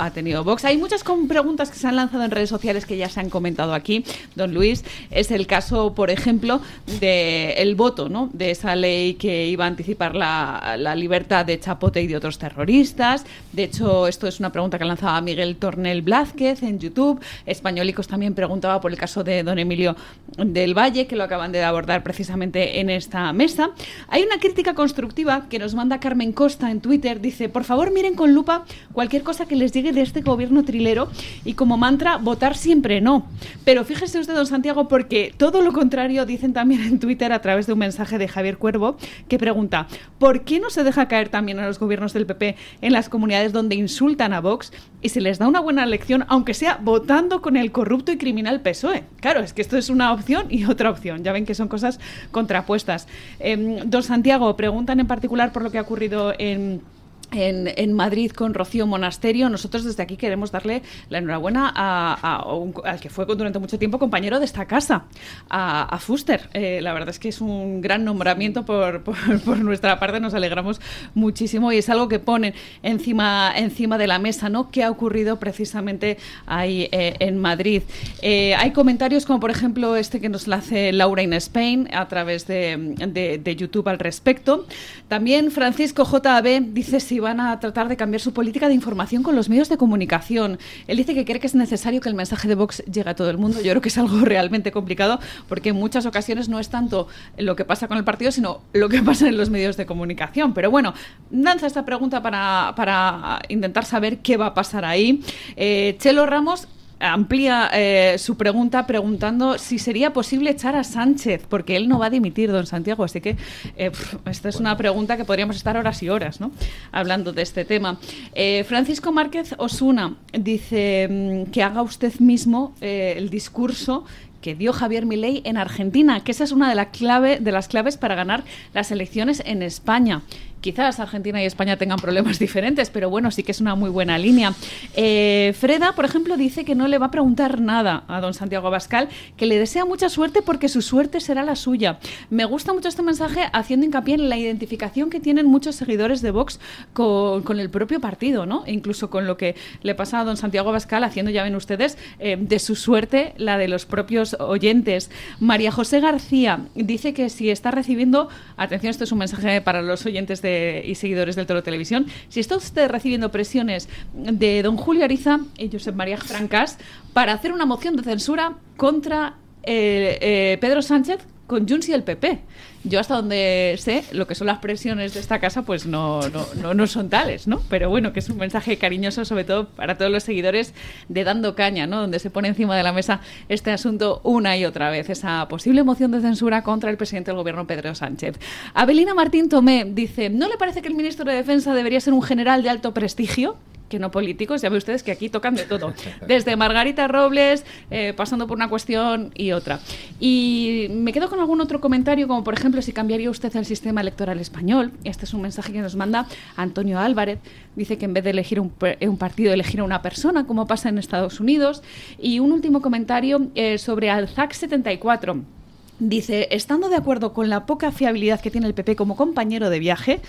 Vox. Hay muchas preguntas que se han lanzado en redes sociales que ya se han comentado aquí, don Luis. Es el caso, por ejemplo, del voto, ¿no?, de esa ley que iba a anticipar la libertad de Chapote y de otros terroristas. De hecho, esto es una pregunta que lanzaba Miguel Tornel Blázquez en YouTube. Españolicos también preguntaba por el caso de don Emilio del Valle, que lo acaban de abordar precisamente en esta mesa. Hay una crítica constructiva que nos manda Carmen Costa en Twitter. Dice: por favor, miren con lupa cualquier cosa que les llegue de este gobierno trilero y como mantra, votar siempre no. Pero fíjese usted, don Santiago, porque todo lo contrario dicen también en Twitter a través de un mensaje de Javier Cuervo, que pregunta: ¿por qué no se deja caer también a los gobiernos del PP en las comunidades donde insultan a Vox y se les da una buena lección, aunque sea votando con el corrupto y criminal PSOE? Claro, es que esto es una opción y otra opción. Ya ven que son cosas contrapuestas. Don Santiago, preguntan en particular por lo que ha ocurrido en Madrid con Rocío Monasterio. Nosotros desde aquí queremos darle la enhorabuena al que fue durante mucho tiempo compañero de esta casa, a Fuster. La verdad es que es un gran nombramiento por nuestra parte. Nos alegramos muchísimo y es algo que ponen encima de la mesa, ¿no?, qué ha ocurrido precisamente ahí en Madrid. Hay comentarios como por ejemplo este que nos la hace Laura in Spain a través de YouTube al respecto. También Francisco JB dice si van a tratar de cambiar su política de información con los medios de comunicación. Él dice que cree que es necesario que el mensaje de Vox llegue a todo el mundo. Yo creo que es algo realmente complicado porque en muchas ocasiones no es tanto lo que pasa con el partido, sino lo que pasa en los medios de comunicación. Pero bueno, lanza esta pregunta para intentar saber qué va a pasar ahí. Chelo Ramos amplía su pregunta preguntando si sería posible echar a Sánchez, porque él no va a dimitir, don Santiago, así que esta es una pregunta que podríamos estar horas y horas, ¿no?, hablando de este tema. Francisco Márquez Osuna dice que haga usted mismo el discurso que dio Javier Milei en Argentina, que esa es una de las claves para ganar las elecciones en España. Quizás Argentina y España tengan problemas diferentes, pero bueno, sí que es una muy buena línea. Freda, por ejemplo, dice que no le va a preguntar nada a don Santiago Abascal, que le desea mucha suerte porque su suerte será la suya. Me gusta mucho este mensaje, haciendo hincapié en la identificación que tienen muchos seguidores de Vox con el propio partido, ¿no? E incluso con lo que le pasa a don Santiago Abascal, haciendo, ya ven ustedes, de su suerte la de los propios oyentes. María José García dice que si está recibiendo, atención, esto es un mensaje para los oyentes y seguidores del Toro Televisión, si está usted recibiendo presiones de don Julio Ariza y Josep María Francas para hacer una moción de censura contra Pedro Sánchez con Junts y el PP. Yo, hasta donde sé, lo que son las presiones de esta casa, pues no son tales, ¿no? Pero bueno, que es un mensaje cariñoso, sobre todo para todos los seguidores de Dando Caña, ¿no?, donde se pone encima de la mesa este asunto una y otra vez, esa posible moción de censura contra el presidente del gobierno, Pedro Sánchez. Abelina Martín Tomé dice: ¿no le parece que el ministro de Defensa debería ser un general de alto prestigio? Que no políticos, ya ven ustedes que aquí tocan de todo, desde Margarita Robles, pasando por una cuestión y otra. Y me quedo con algún otro comentario, como por ejemplo, si cambiaría usted el sistema electoral español. Este es un mensaje que nos manda Antonio Álvarez. Dice que en vez de elegir un partido, elegir a una persona, como pasa en Estados Unidos. Y un último comentario sobre Alzac 74. Dice: estando de acuerdo con la poca fiabilidad que tiene el PP como compañero de viaje,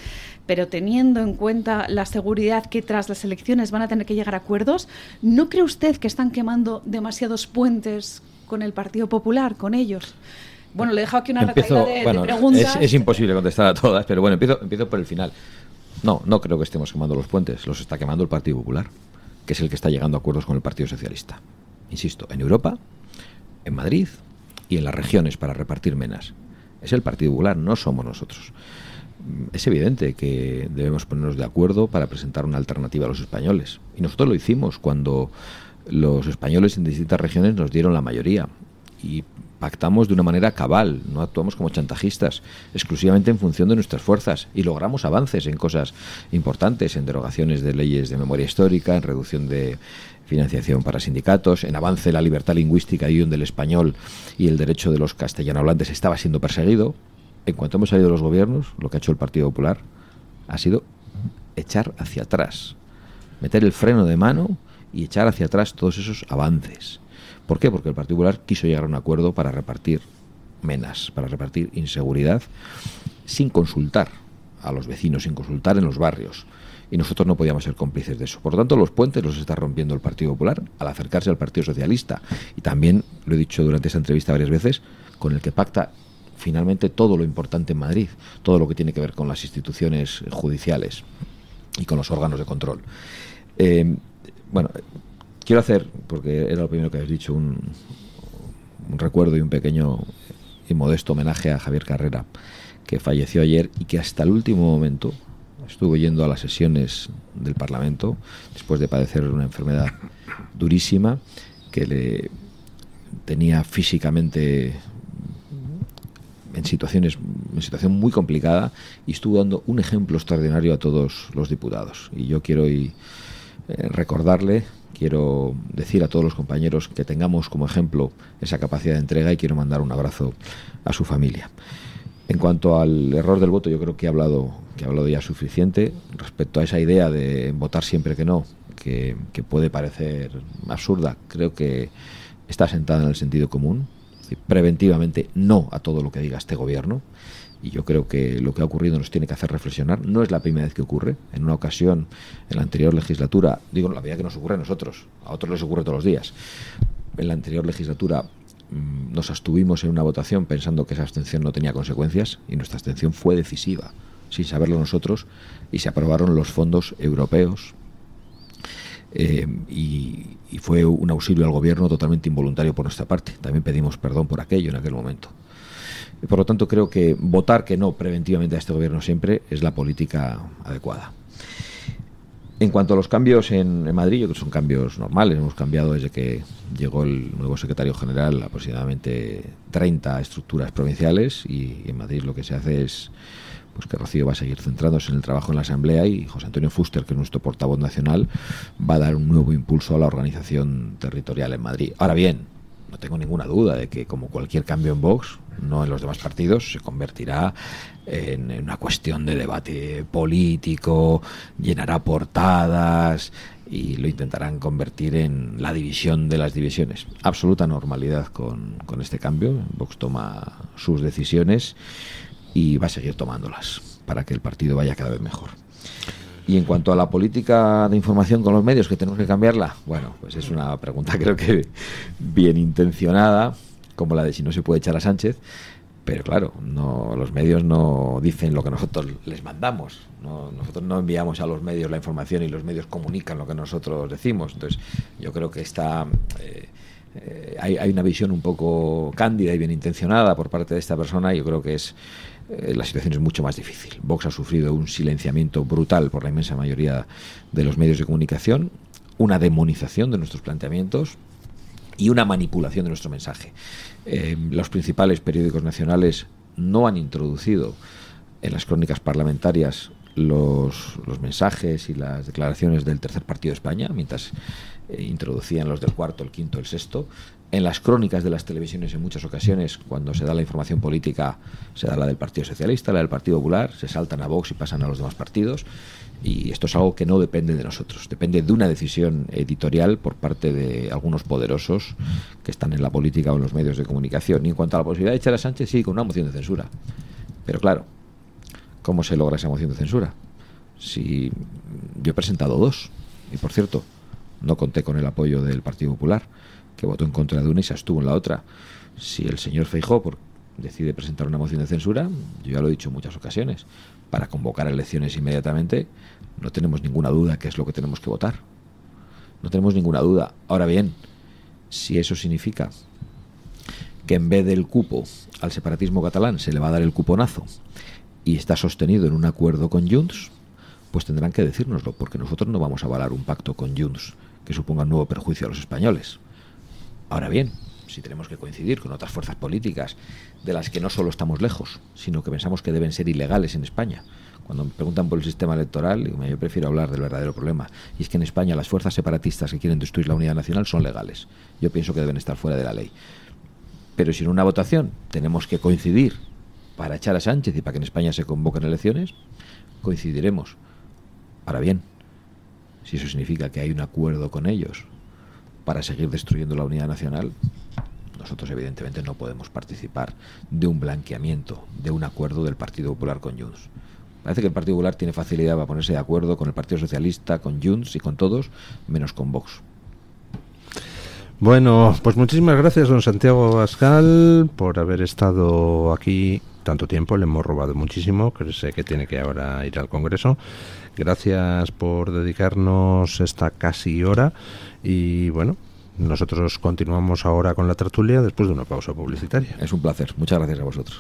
pero teniendo en cuenta la seguridad que tras las elecciones van a tener que llegar a acuerdos, ¿no cree usted que están quemando demasiados puentes con el Partido Popular, con ellos? Bueno, le he dejado aquí una retaíla de preguntas. Es imposible contestar a todas, pero bueno, empiezo por el final. No creo que estemos quemando los puentes, los está quemando el Partido Popular, que es el que está llegando a acuerdos con el Partido Socialista. Insisto, en Europa, en Madrid y en las regiones para repartir menas. Es el Partido Popular, no somos nosotros. Es evidente que debemos ponernos de acuerdo para presentar una alternativa a los españoles. Y nosotros lo hicimos cuando los españoles en distintas regiones nos dieron la mayoría. Y pactamos de una manera cabal, no actuamos como chantajistas, exclusivamente en función de nuestras fuerzas, y logramos avances en cosas importantes, en derogaciones de leyes de memoria histórica, en reducción de financiación para sindicatos, en avance de la libertad lingüística y donde el español y el derecho de los castellanohablantes estaba siendo perseguido. En cuanto hemos salido de los gobiernos, lo que ha hecho el Partido Popular ha sido echar hacia atrás, meter el freno de mano y echar hacia atrás todos esos avances. ¿Por qué? Porque el Partido Popular quiso llegar a un acuerdo para repartir menas, para repartir inseguridad, sin consultar a los vecinos, sin consultar en los barrios. Y nosotros no podíamos ser cómplices de eso. Por lo tanto, los puentes los está rompiendo el Partido Popular al acercarse al Partido Socialista. Y también, lo he dicho durante esta entrevista varias veces, con el que pacta finalmente todo lo importante en Madrid, todo lo que tiene que ver con las instituciones judiciales y con los órganos de control. Bueno, quiero hacer, porque era lo primero que habéis dicho, un recuerdo y un pequeño y modesto homenaje a Javier Carrera, que falleció ayer y que hasta el último momento estuvo yendo a las sesiones del Parlamento después de padecer una enfermedad durísima que le tenía físicamente en situación muy complicada, y estuvo dando un ejemplo extraordinario a todos los diputados. Y yo quiero recordarle, quiero decir a todos los compañeros que tengamos como ejemplo esa capacidad de entrega, y quiero mandar un abrazo a su familia. En cuanto al error del voto, yo creo que he hablado ya suficiente. Respecto a esa idea de votar siempre que no, que puede parecer absurda, creo que está sentada en el sentido común. Es decir, preventivamente no a todo lo que diga este gobierno. Y yo creo que lo que ha ocurrido nos tiene que hacer reflexionar. No es la primera vez que ocurre. En una ocasión, en la anterior legislatura, digo, la verdad que nos ocurre a nosotros, a otros les ocurre todos los días. En la anterior legislatura nos abstuvimos en una votación pensando que esa abstención no tenía consecuencias, y nuestra abstención fue decisiva, sin saberlo nosotros, y se aprobaron los fondos europeos. Y fue un auxilio al gobierno totalmente involuntario por nuestra parte. También pedimos perdón por aquello en aquel momento. Y por lo tanto, creo que votar que no preventivamente a este gobierno siempre es la política adecuada. En cuanto a los cambios en Madrid, yo creo que son cambios normales. Hemos cambiado desde que llegó el nuevo secretario general aproximadamente 30 estructuras provinciales, y en Madrid lo que se hace es pues que Rocío va a seguir centrándose en el trabajo en la Asamblea, y José Antonio Fuster, que es nuestro portavoz nacional, va a dar un nuevo impulso a la organización territorial en Madrid. Ahora bien, no tengo ninguna duda de que, como cualquier cambio en Vox, no en los demás partidos, se convertirá en una cuestión de debate político, llenará portadas y lo intentarán convertir en la división de las divisiones. Absoluta normalidad con este cambio. Vox toma sus decisiones y va a seguir tomándolas para que el partido vaya cada vez mejor. Y en cuanto a la política de información con los medios, que tenemos que cambiarla, bueno, pues es una pregunta creo que bien intencionada, como la de si no se puede echar a Sánchez, pero claro, los medios no dicen lo que nosotros les mandamos. Nosotros no enviamos a los medios la información y los medios comunican lo que nosotros decimos. Entonces yo creo que hay una visión un poco cándida y bien intencionada por parte de esta persona, y yo creo que la situación es mucho más difícil. Vox ha sufrido un silenciamiento brutal por la inmensa mayoría de los medios de comunicación, una demonización de nuestros planteamientos y una manipulación de nuestro mensaje. Los principales periódicos nacionales no han introducido en las crónicas parlamentarias los mensajes y las declaraciones del tercer partido de España, mientras introducían los del cuarto, el quinto, el sexto. En las crónicas de las televisiones, en muchas ocasiones, cuando se da la información política, se da la del Partido Socialista, la del Partido Popular, se saltan a Vox y pasan a los demás partidos. Y esto es algo que no depende de nosotros, depende de una decisión editorial por parte de algunos poderosos que están en la política o en los medios de comunicación. Y en cuanto a la posibilidad de echar a Sánchez, sí, con una moción de censura. Pero claro, ¿cómo se logra esa moción de censura? Si yo he presentado 2, y por cierto, no conté con el apoyo del Partido Popular, que votó en contra de una y se abstuvo en la otra. Si el señor Feijóo decide presentar una moción de censura, yo ya lo he dicho en muchas ocasiones, para convocar elecciones inmediatamente, no tenemos ninguna duda que es lo que tenemos que votar. No tenemos ninguna duda. Ahora bien, si eso significa que en vez del cupo al separatismo catalán se le va a dar el cuponazo y está sostenido en un acuerdo con Junts, pues tendrán que decírnoslo, porque nosotros no vamos a avalar un pacto con Junts que suponga un nuevo perjuicio a los españoles. Ahora bien, si tenemos que coincidir con otras fuerzas políticas de las que no solo estamos lejos, sino que pensamos que deben ser ilegales en España. Cuando me preguntan por el sistema electoral, digo, yo prefiero hablar del verdadero problema. Y es que en España las fuerzas separatistas que quieren destruir la unidad nacional son legales. Yo pienso que deben estar fuera de la ley. Pero si en una votación tenemos que coincidir para echar a Sánchez y para que en España se convoquen elecciones, coincidiremos. Ahora bien, si eso significa que hay un acuerdo con ellos para seguir destruyendo la unidad nacional, nosotros evidentemente no podemos participar de un blanqueamiento, de un acuerdo del Partido Popular con Junts. Parece que el Partido Popular tiene facilidad para ponerse de acuerdo con el Partido Socialista, con Junts y con todos, menos con Vox. Bueno, pues muchísimas gracias, don Santiago Abascal, por haber estado aquí tanto tiempo. Le hemos robado muchísimo, que sé que tiene que ahora ir al Congreso. Gracias por dedicarnos esta casi hora y bueno, nosotros continuamos ahora con la tertulia después de una pausa publicitaria. Es un placer, muchas gracias a vosotros.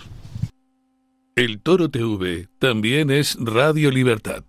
El Toro TV también es Radio Libertad.